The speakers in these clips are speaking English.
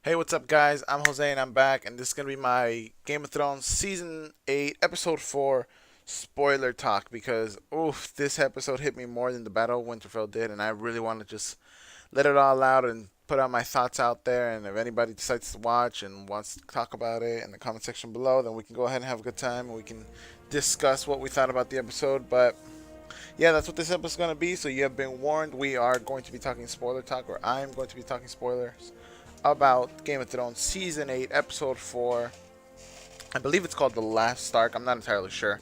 Hey, what's up, guys? I'm Jose, and I'm back, and this is gonna be my Game of Thrones Season 8, Episode 4 spoiler talk because, oof, this episode hit me more than the Battle of Winterfell did, and I really want to just let it all out and put out my thoughts out there. And if anybody decides to watch and wants to talk about it in the comment section below, then we can go ahead and have a good time and we can discuss what we thought about the episode. But yeah, that's what this episode is gonna be. So you have been warned. We are going to be talking spoiler talk, or I'm going to be talking spoilers about Game of Thrones Season 8, Episode 4. I believe it's called The Last Stark. I'm not entirely sure.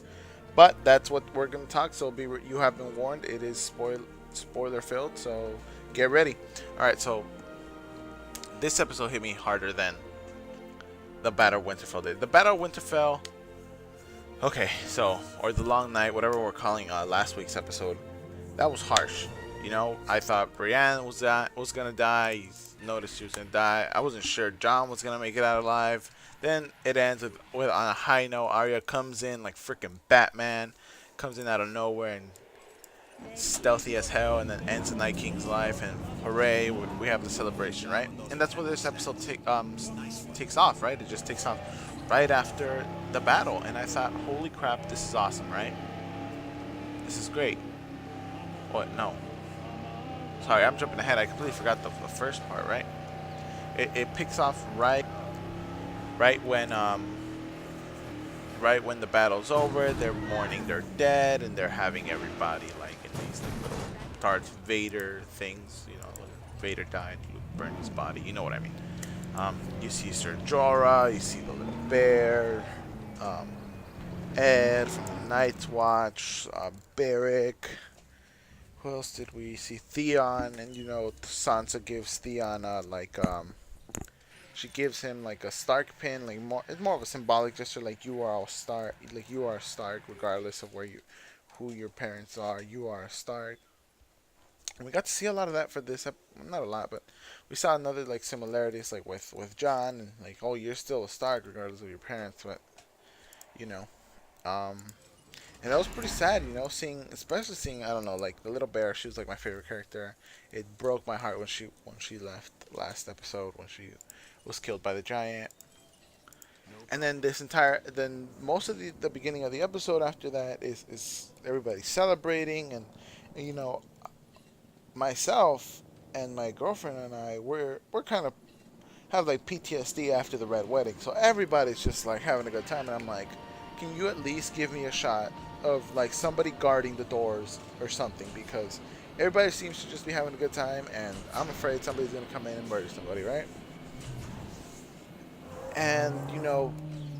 But that's what we're going to talk. So you have been warned. It is spoiler filled. So get ready. Alright, so this episode hit me harder than the Battle of Winterfell did. The Battle of Winterfell. Okay, so, or the Long Night, whatever we're calling last week's episode. That was harsh. You know, I thought Brienne was gonna die. Noticed she was gonna die. I wasn't sure Jon was gonna make it out alive. Then it ends with on a high note. Arya comes in like freaking Batman, comes in out of nowhere and stealthy as hell, and then ends the Night King's life. And hooray, we have the celebration, right? And that's where this episode takes off, right? It just takes off right after the battle. And I thought, holy crap, this is awesome, right? This is great. What? No. Sorry, I'm jumping ahead. I completely forgot the first part, right? It picks off right when right when the battle's over. They're mourning their dead, and they're having everybody like in these like little Darth Vader things. You know, Vader died, Luke burned his body. You know what I mean? You see Ser Jorah, you see the little bear, um, Ed from the Night's Watch, Beric. Who else did we see? Theon, and you know Sansa gives Theon she gives him like a Stark pin, like more it's more of a symbolic gesture, like you are a Stark, like you are a Stark, regardless of who your parents are, you are a Stark. And we got to see a lot of that for this, not a lot, but we saw another like similarities, like with Jon, and like oh you're still a Stark regardless of your parents, but you know, um, and that was pretty sad, you know, especially seeing I don't know, like the little bear. She was like my favorite character. It broke my heart when she left last episode when she was killed by the giant. And then then most of the beginning of the episode after that is everybody celebrating and you know myself and my girlfriend and I we're kind of have like PTSD after the red wedding, so everybody's just like having a good time, and I'm like, can you at least give me a shot of like somebody guarding the doors or something, because everybody seems to just be having a good time, and I'm afraid somebody's gonna come in and murder somebody, right? And you know,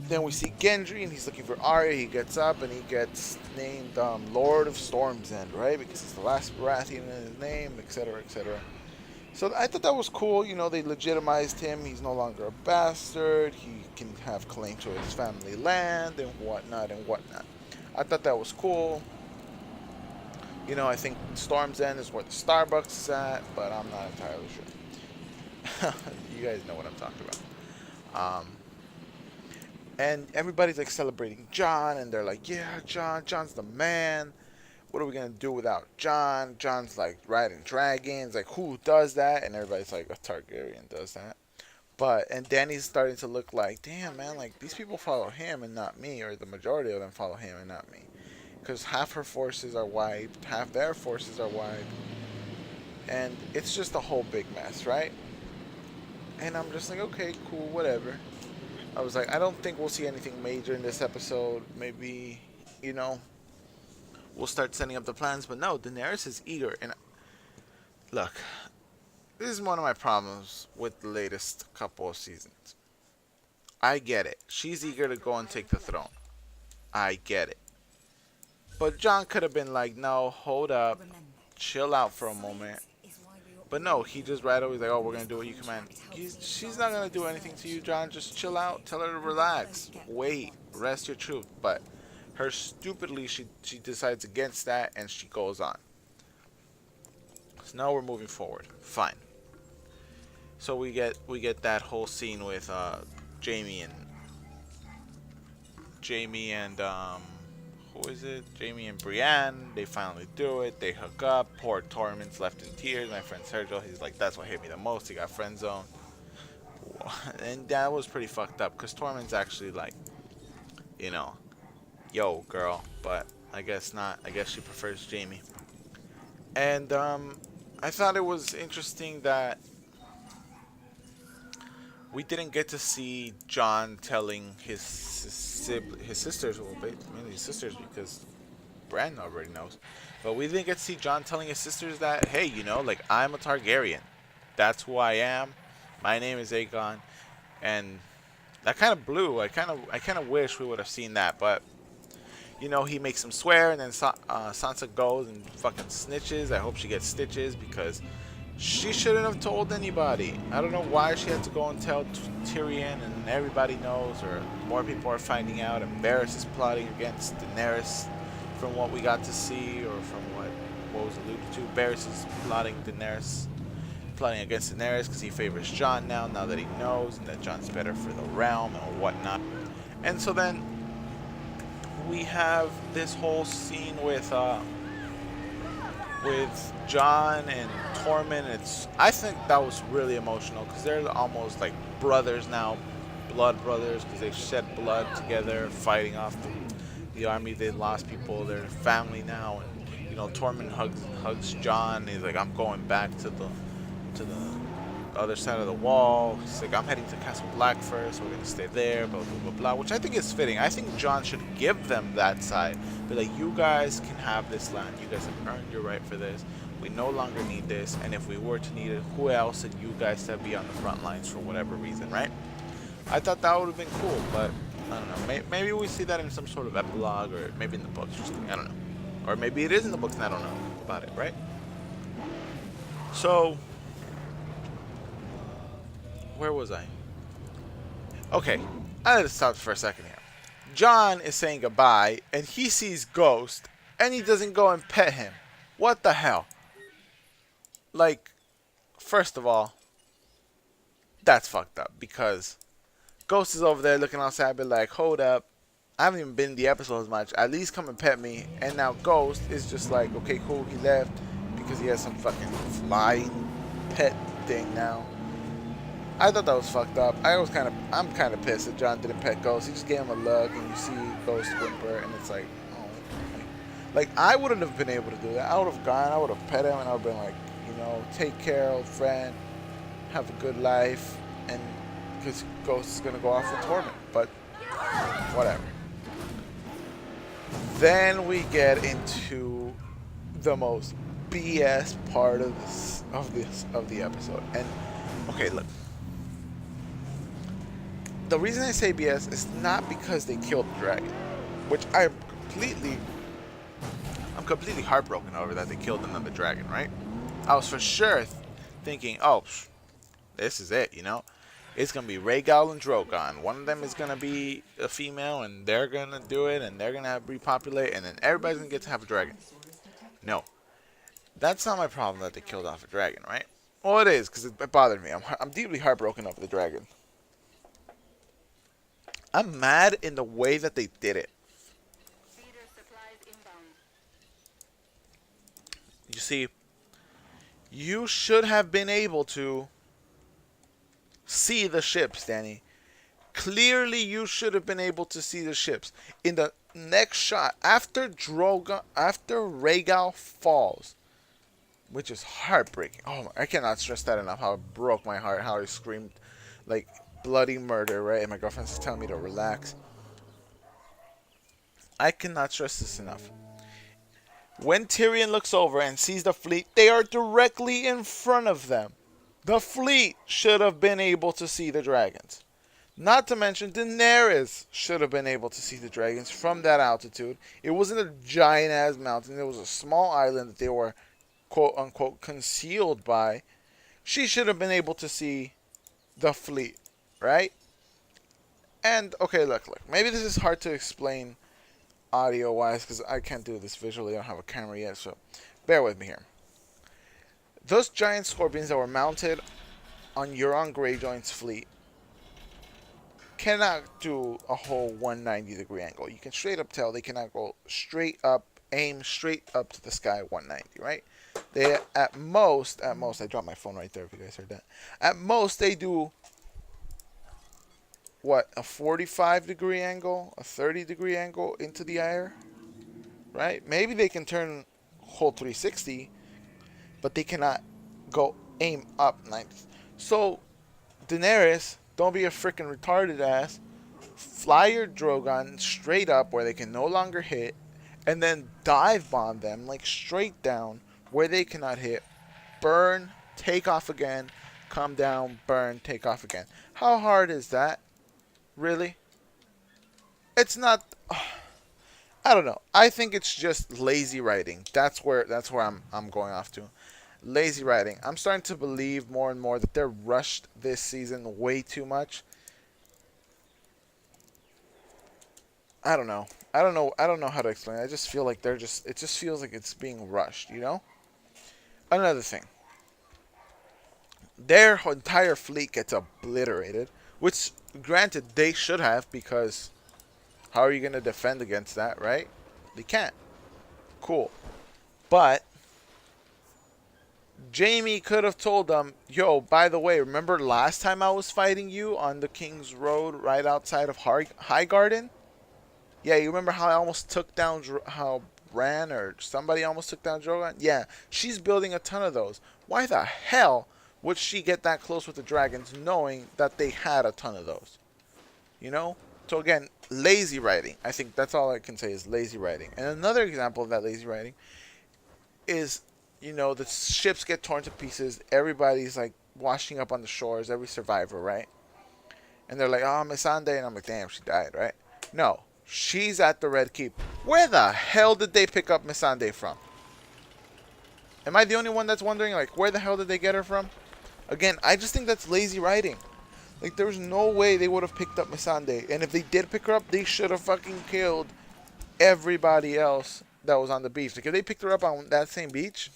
then we see Gendry, and he's looking for Arya. He gets up, and he gets named Lord of Storm's End, right? Because it's the last Baratheon in his name, etc., etc. So I thought that was cool. You know, they legitimized him. He's no longer a bastard. He can have claim to his family land and whatnot and whatnot. I thought that was cool. You know, I think Storm's End is where the Starbucks is at, but I'm not entirely sure. You guys know what I'm talking about. And everybody's like celebrating Jon, and they're like, "Yeah, Jon's the man. What are we gonna do without Jon? Jon's like riding dragons. Like, who does that?" And everybody's like, "A Targaryen does that." But and Danny's starting to look like, damn man, like these people follow him and not me, or the majority of them follow him and not me, because half her forces are wiped, half their forces are wiped, and it's just a whole big mess, right? And I'm just like, okay, cool, whatever. I was like, I don't think we'll see anything major in this episode. Maybe, you know, we'll start setting up the plans. But no, Daenerys is eager. And look, this is one of my problems with the latest couple of seasons. I get it. She's eager to go and take the throne. I get it. But Jon could have been like, no, hold up, chill out for a moment. But no, he just right away like, oh, we're gonna do what you command. She's not gonna do anything to you, Jon. Just chill out. Tell her to relax. Wait, rest your truth. But her stupidly, she decides against that, and she goes on. So now we're moving forward. Fine. So we get that whole scene with Jamie and Jamie and who is it? Jamie and Brienne. They finally do it. They hook up. Poor Tormund's left in tears. My friend Sergio, he's like, that's what hit me the most. He got friend zoned. and that was pretty fucked up because Tormund's actually like, you know, yo, girl, but I guess not. I guess she prefers Jamie. And I thought it was interesting that we didn't get to see Jon telling his sisters, well, mainly his sisters because Bran already knows, but we didn't get to see Jon telling his sisters that, hey, you know, like I'm a Targaryen, that's who I am. My name is Aegon, and that kind of blew. I kind of wish we would have seen that, but you know, he makes him swear, and then Sansa goes and fucking snitches. I hope she gets stitches because she shouldn't have told anybody. I don't know why she had to go and tell Tyrion, and everybody knows, or more people are finding out. And Varys is plotting against Daenerys, from what we got to see, or from what was alluded to. Varys is plotting against Daenerys because he favors Jon now that he knows, and that Jon's better for the realm and whatnot. And so then we have this whole scene with Jon and Tormund. I think that was really emotional because they're almost like brothers now, blood brothers, because they've shed blood together, fighting off the army. They lost people. They're family now, and you know, Tormund hugs Jon. He's like, I'm going back to the other side of the wall. He's like, I'm heading to Castle Black first. We're gonna stay there. Blah blah blah blah. Which I think is fitting. I think Jon should give them that side. Be like, you guys can have this land. You guys have earned your right for this. We no longer need this. And if we were to need it, who else than you guys to be on the front lines for whatever reason, right? I thought that would have been cool, but I don't know. Maybe we see that in some sort of epilogue, or maybe in the books. I don't know. Or maybe it is in the books and I don't know about it, right? So, where was I? Okay, I had to stop for a second here. Jon is saying goodbye, and he sees Ghost, and he doesn't go and pet him. What the hell? Like, first of all, that's fucked up, because Ghost is over there looking outside, be like, hold up, I haven't even been in the episode as much, at least come and pet me. And now Ghost is just like, okay, cool, he left, because he has some fucking flying pet thing now. I thought that was fucked up. I'm kind of pissed that Jon didn't pet Ghost. He just gave him a look, and you see Ghost whimper, and it's like, oh, like I wouldn't have been able to do that. I would have gone, I would have pet him, and I would have been like, you know, take care, old friend, have a good life, and because Ghost is gonna go off with Tormund, but whatever. Then we get into the most BS part of the episode, and okay, look. The reason I say BS is not because they killed the dragon, which I'm completely heartbroken over that they killed another dragon, right? I was for sure thinking, oh, this is it, you know? It's going to be Rhaegal and Drogon. One of them is going to be a female, and they're going to do it, and they're going to repopulate, and then everybody's going to get to have a dragon. No. That's not my problem that they killed off a dragon, right? Well, it is, because it bothered me. I'm deeply heartbroken over the dragon. I'm mad in the way that they did it. You see, you should have been able to see the ships, Danny. Clearly, you should have been able to see the ships. In the next shot, after Rhaegal falls, which is heartbreaking. Oh, I cannot stress that enough. How it broke my heart. How I screamed, like, bloody murder, right? And my girlfriend's telling me to relax. I cannot stress this enough. When Tyrion looks over and sees the fleet, they are directly in front of them. The fleet should have been able to see the dragons. Not to mention, Daenerys should have been able to see the dragons from that altitude. It wasn't a giant-ass mountain. It was a small island that they were, quote-unquote, concealed by. She should have been able to see the fleet. Right? And, okay, look. Maybe this is hard to explain audio-wise because I can't do this visually. I don't have a camera yet, so bear with me here. Those giant scorpions that were mounted on Euron Greyjoy's fleet cannot do a whole 190-degree angle. You can straight up tell they cannot go straight up, aim straight up to the sky 190, right? They, at most, I dropped my phone right there if you guys heard that. At most, they do what, a 45-degree angle, a 30-degree angle into the air, right? Maybe they can turn whole 360, but they cannot go aim up 90. So, Daenerys, don't be a freaking retarded ass. Fly your Drogon straight up where they can no longer hit, and then dive bomb them like straight down where they cannot hit. Burn, take off again, come down, burn, take off again. How hard is that? Really? It's not. I don't know. I think it's just lazy writing. That's where I'm going off to. Lazy writing. I'm starting to believe more and more that they're rushed this season way too much. I don't know. I don't know how to explain it. I just feel like it just feels like it's being rushed, you know? Another thing. Their entire fleet gets obliterated, which granted they should have, because how are you going to defend against that, right? They can't. Cool. But Jaime could have told them, yo, by the way, remember last time I was fighting you on the King's Road right outside of Highgarden? Yeah, you remember how I almost took down, how Bran or somebody almost took down Drogon? Yeah, she's building a ton of those. Why the hell would she get that close with the dragons knowing that they had a ton of those? You know? So again, lazy writing. I think that's all I can say is lazy writing. And another example of that lazy writing is, you know, the ships get torn to pieces. Everybody's like washing up on the shores, every survivor, right? And they're like, oh, Missandei. And I'm like, damn, she died, right? No. She's at the Red Keep. Where the hell did they pick up Missandei from? Am I the only one that's wondering, like, where the hell did they get her from? Again, I just think that's lazy writing. Like, there's no way they would have picked up Missandei. And if they did pick her up, they should have fucking killed everybody else that was on the beach. Like, if they picked her up on that same beach,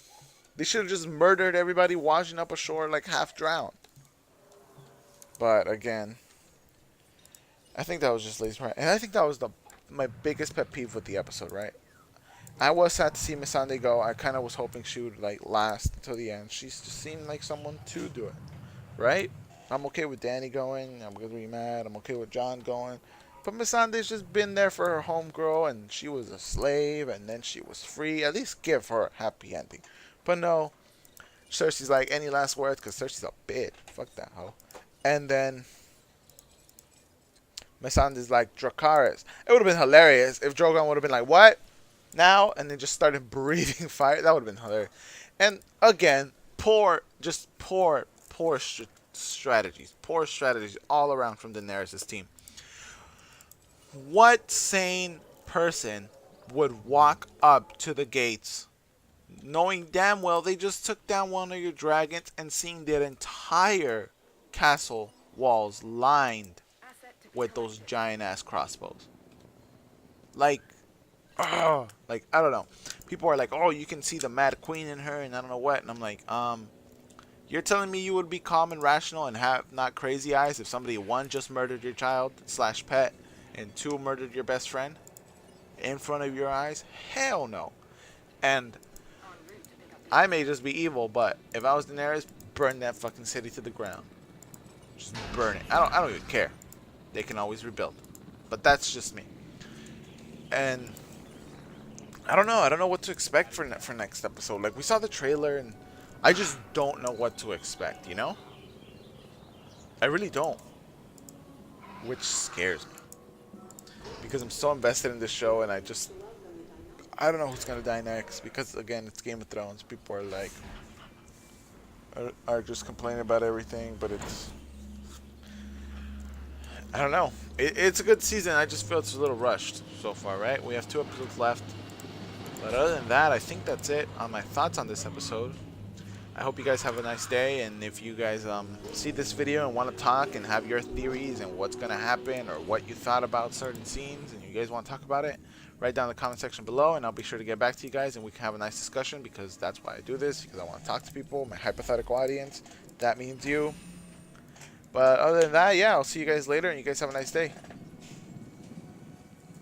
they should have just murdered everybody washing up ashore, like, half drowned. But, again, I think that was just lazy writing. And I think that was my biggest pet peeve with the episode, right? I was sad to see Missandei go. I kind of was hoping she would, like, last until the end. She just seemed like someone to do it, right? I'm okay with Dany going. I'm going to be mad. I'm okay with Jon going. But Missandei's just been there for her homegirl, and she was a slave, and then she was free. At least give her a happy ending. But no. Cersei's like, any last words? Because Cersei's a bitch. Fuck that hoe. And then Missandei's like, Dracarys. It would have been hilarious if Drogon would have been like, what? Now? And then just started breathing fire. That would have been hilarious. And again, poor strategies. Poor strategies all around from Daenerys' team. What sane person would walk up to the gates knowing damn well they just took down one of your dragons and seeing their entire castle walls lined with those giant ass crossbows? Like, like, I don't know. People are like, oh, you can see the Mad Queen in her and I don't know what. And I'm like, you're telling me you would be calm and rational and have not crazy eyes if somebody, one, just murdered your child / pet, and two, murdered your best friend in front of your eyes? Hell no. And I may just be evil, but if I was Daenerys, burn that fucking city to the ground. Just burn it. I don't even care. They can always rebuild. But that's just me. And I don't know. I don't know what to expect for next episode. Like, we saw the trailer and I just don't know what to expect, you know? I really don't. Which scares me. Because I'm so invested in this show and I don't know who's going to die next. Because, again, it's Game of Thrones. People are like, are just complaining about everything. But it's, I don't know. It's a good season. I just feel it's a little rushed so far, right? We have 2 episodes left. But other than that, I think that's it on my thoughts on this episode. I hope you guys have a nice day, and if you guys see this video and want to talk and have your theories and what's going to happen or what you thought about certain scenes and you guys want to talk about it, write down in the comment section below and I'll be sure to get back to you guys and we can have a nice discussion, because that's why I do this, because I want to talk to people, my hypothetical audience. That means you. But other than that, yeah, I'll see you guys later and you guys have a nice day.